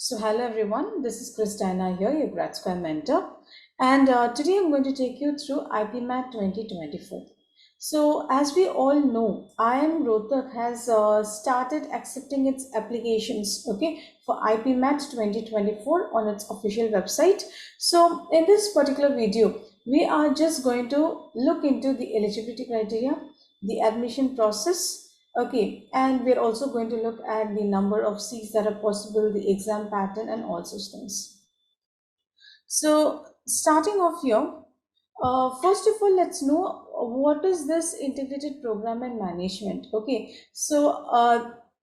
So hello everyone, this is Christina here, your GradSquare mentor, and today I'm going to take you through IPMAT 2024. So as we all know, IIM Rohtak has started accepting its applications, for IPMAT 2024 on its official website. So in this particular video, we are just going to look into the eligibility criteria, the admission process, and we're also going to look at the number of seats that are possible, the exam pattern, and all such things. So, starting off here, first of all, let's know what is this integrated program and management. So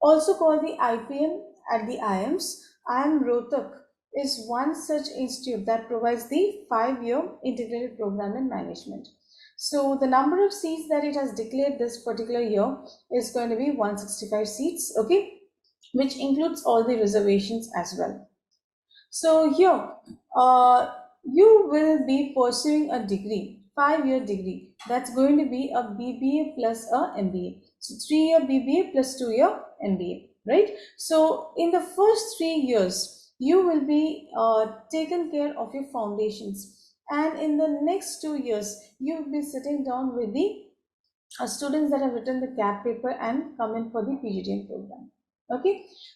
also called the IPM at the IIMs, IIM Rohtak is one such institute that provides the 5-year integrated program and management. So the number of seats that it has declared this particular year is going to be 165 seats, which includes all the reservations as well. So here, you will be pursuing a degree, 5-year degree. That's going to be a BBA plus a MBA. So 3-year BBA plus 2-year MBA, right? So in the first 3 years, you will be taken care of your foundations. And in the next 2 years, you will be sitting down with the students that have written the CAT paper and come in for the PGDM program.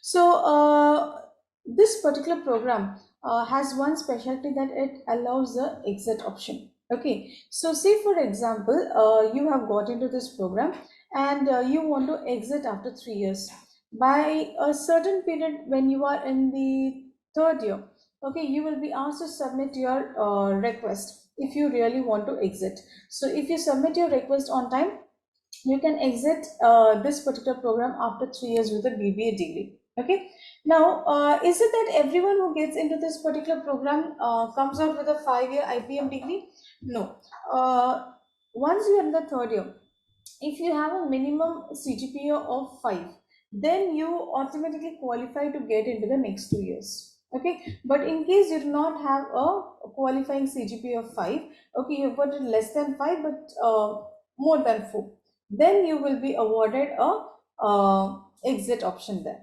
So this particular program has one specialty that it allows the exit option. So say for example, you have got into this program and you want to exit after 3 years. By a certain period when you are in the 3rd year, you will be asked to submit your request if you really want to exit. So if you submit your request on time, you can exit this particular program after 3 years with a BBA degree. Now, is it that everyone who gets into this particular program comes out with a 5-year IPM degree? No. Once you are in the 3rd year, if you have a minimum CGPA of 5, then you automatically qualify to get into the next 2 years. But in case you do not have a qualifying CGPA of 5, you've got it less than 5 but more than 4, then you will be awarded a exit option there.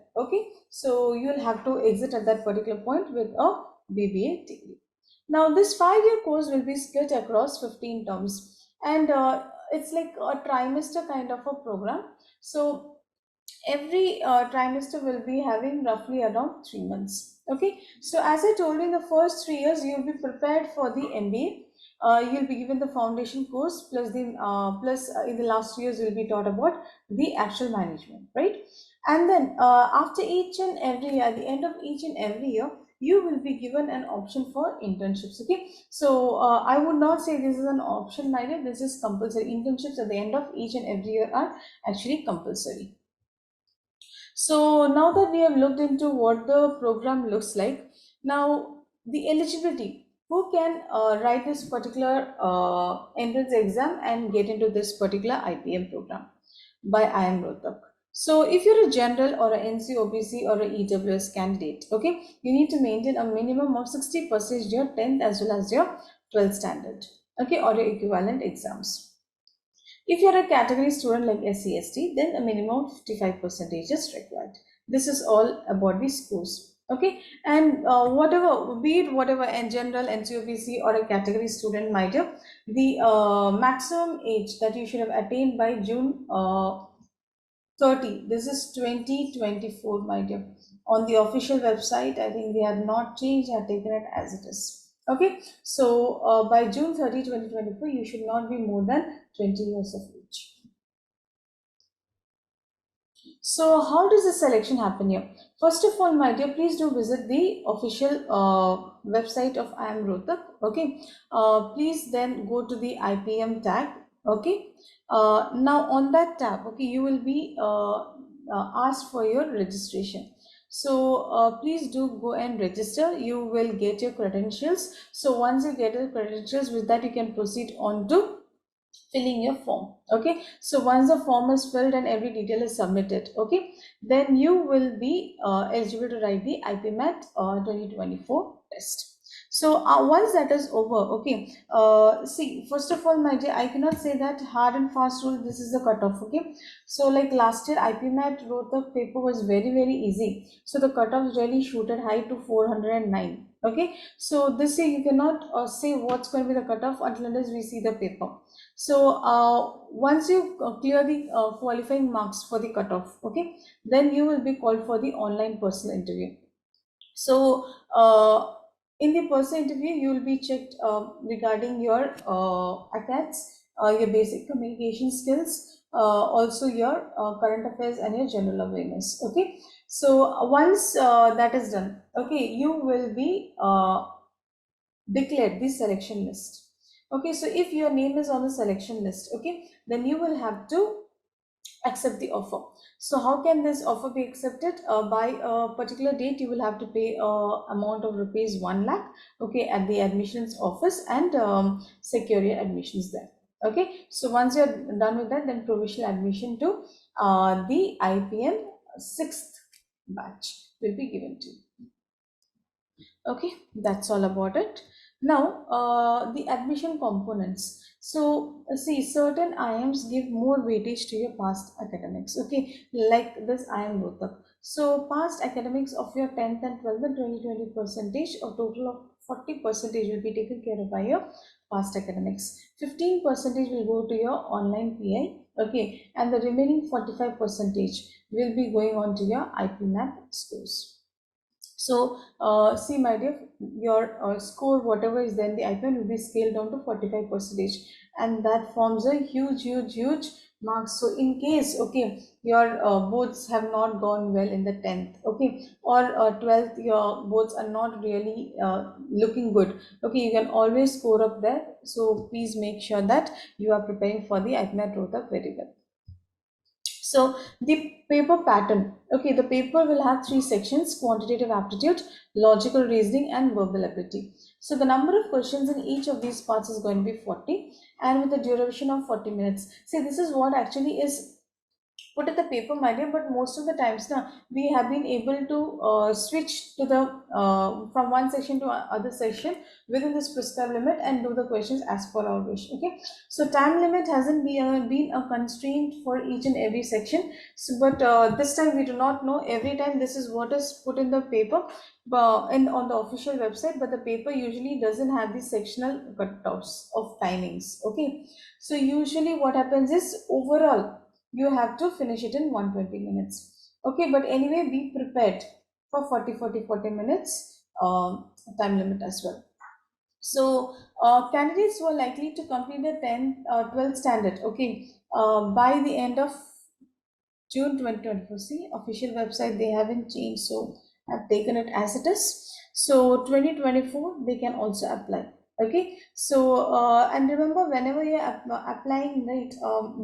So you'll have to exit at that particular point with a BBA degree. Now this 5-year course will be split across 15 terms, and it's like a trimester kind of a program. So every trimester will be having roughly around 3 months. So as I told you, in the first 3 years you'll be prepared for the MBA. You'll be given the foundation course plus in the last 2 years you'll be taught about the actual management, right? And then after each and every year, at the end of each and every year, you will be given an option for internships. So I would not say this is an option, neither. This is compulsory. Internships at the end of each and every year are actually compulsory. So now that we have looked into what the program looks like, now the eligibility, who can write this particular entrance exam and get into this particular IPM program by IIM Rohtak. So if you're a general or a NC-OBC or a EWS candidate, you need to maintain a minimum of 60% your 10th as well as your 12th standard, or your equivalent exams. If you're a category student like SC/ST, then a minimum of 55% is required. This is all about the scores. And whatever in general, NC-OBC or a category student, my dear, the maximum age that you should have attained by June 30. This is 2024, my dear. On the official website, I think they have not changed, have taken it as it is. So by June 30, 2024, you should not be more than 20 years of age. So how does the selection happen here? First of all, my dear, please do visit the official website of IIM Rohtak. Please then go to the IPM tag. Now on that tab, you will be asked for your registration. So please do go and register. You will get your credentials. So once you get your credentials, with that you can proceed on to filling your form. So once the form is filled and every detail is submitted, then you will be eligible to write the IPMAT 2024 test. So once that is over, okay, see, first of all, my dear, I cannot say that hard and fast rule, this is the cutoff, okay. So like last year, IPMAT Rohtak paper was very, very easy. So the cutoff really shooted high to 409, okay. So this year, you cannot say what's going to be the cutoff until unless we see the paper. So once you clear the qualifying marks for the cutoff, okay, then you will be called for the online personal interview. So, in the personal interview, you will be checked regarding your ACATS, your basic communication skills, also your current affairs and your general awareness. Okay. So, once that is done, okay, you will be declared the selection list. Okay. So, if your name is on the selection list, okay, then you will have to accept the offer. So how can this offer be accepted? By a particular date, you will have to pay amount of rupees 1 lakh, okay, at the admissions office and secure your admissions there. Okay, so once you're done with that, then provisional admission to the IPM sixth batch will be given to you. Okay, that's all about it. Now, the admission components. So, see, certain IIMs give more weightage to your past academics. Okay, like this IIM Rohtak. So, past academics of your 10th and 12th and 2020 percentage, a total of 40 percentage will be taken care of by your past academics. 15 percentage will go to your online PI. Okay, and the remaining 45 percentage will be going on to your IPMAT scores. So, see, my dear, your score, whatever is then the IPM will be scaled down to 45 percentage, and that forms a huge, huge, huge marks. So, in case, okay, your boards have not gone well in the 10th, okay, or 12th, your boards are not really looking good, okay, you can always score up there. So, please make sure that you are preparing for the IPMAT Rohtak very well. So the paper pattern, okay, the paper will have three sections: quantitative aptitude, logical reasoning, and verbal ability. So the number of questions in each of these parts is going to be 40, and with a duration of 40 minutes. See, this is what actually is put at the paper, my dear, but most of the times now we have been able to switch to the from one section to other section within this prescribed limit and do the questions as per our wish. Okay, so time limit hasn't been a constraint for each and every section. So, but this time we do not know every time this is what is put in the paper in on the official website, but the paper usually doesn't have the sectional cutoffs of timings. Okay, so usually what happens is overall you have to finish it in 120 minutes. Okay, but anyway, be prepared for 40 minutes time limit as well. So candidates were likely to complete the 10th 12th standard, okay, by the end of June 2024. See, official website, they haven't changed, so I've taken it as it is. So 2024, they can also apply. Okay, so and remember, whenever you're applying, right,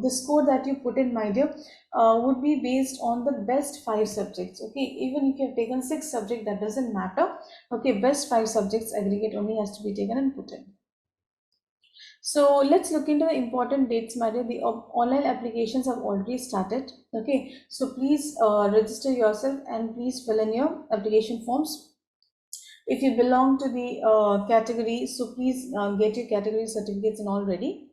the score that you put in, my dear, would be based on the best five subjects. Okay, even if you've taken six subjects, that doesn't matter. Okay, best five subjects aggregate only has to be taken and put in. So let's look into the important dates, Maria. The online applications have already started. Okay, so please register yourself and please fill in your application forms. If you belong to the category, so please get your category certificates and all ready.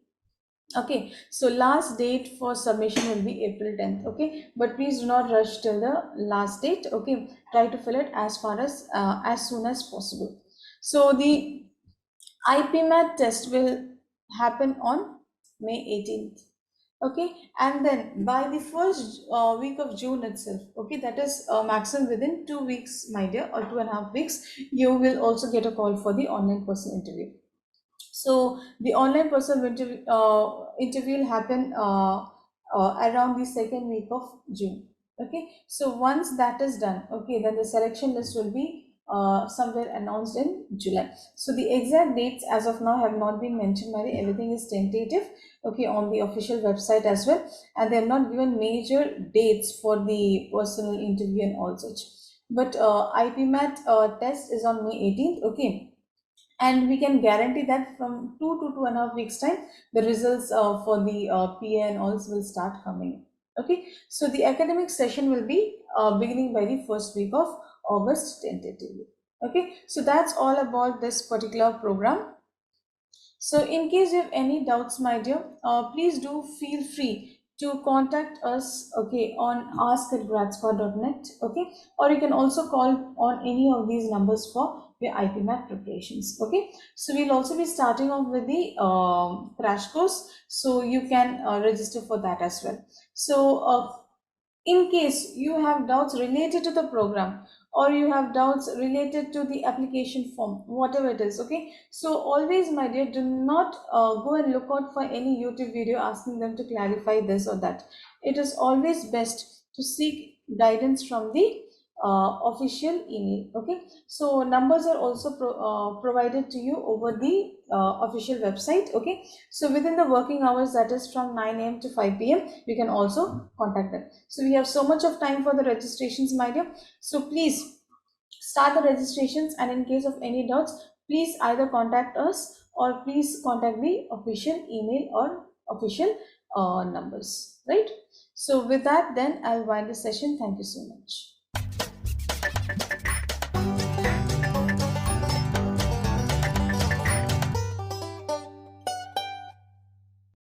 Okay, so last date for submission will be April 10th. Okay, but please do not rush till the last date. Okay, try to fill it as soon as possible. So the IPMAT test will happen on May 18th. Okay, and then by the first week of June itself, okay, that is maximum within 2 weeks, my dear, or 2.5 weeks, you will also get a call for the online person interview. So the online person interview will happen around the second week of June. Okay, so once that is done, okay, then the selection list will be somewhere announced in July. So the exact dates as of now have not been mentioned, Mary. Everything is tentative, okay, on the official website as well, and they have not given major dates for the personal interview and all such. But IPMAT test is on May 18th. Okay, and we can guarantee that from 2 to 2.5 weeks time the results for the PA and also will start coming. Okay, so the academic session will be beginning by the first week of August tentatively. Okay, so that's all about this particular program. So in case you have any doubts, my dear, please do feel free to contact us, okay, on ask@gradsquare.net, okay, or you can also call on any of these numbers for your IPMAT preparations, okay. So we'll also be starting off with the crash course, so you can register for that as well. So in case you have doubts related to the program, or you have doubts related to the application form, whatever it is, okay, so always, my dear, do not go and look out for any YouTube video asking them to clarify this or that. It is always best to seek guidance from the official email, okay. So numbers are also provided to you over the official website, okay. So within the working hours, that is from 9 a.m. to 5 p.m., you can also contact them. So we have so much of time for the registrations, my dear. So please start the registrations, and in case of any doubts, please either contact us or please contact the official email or official numbers, right? So with that, then I'll wind the session. Thank you so much.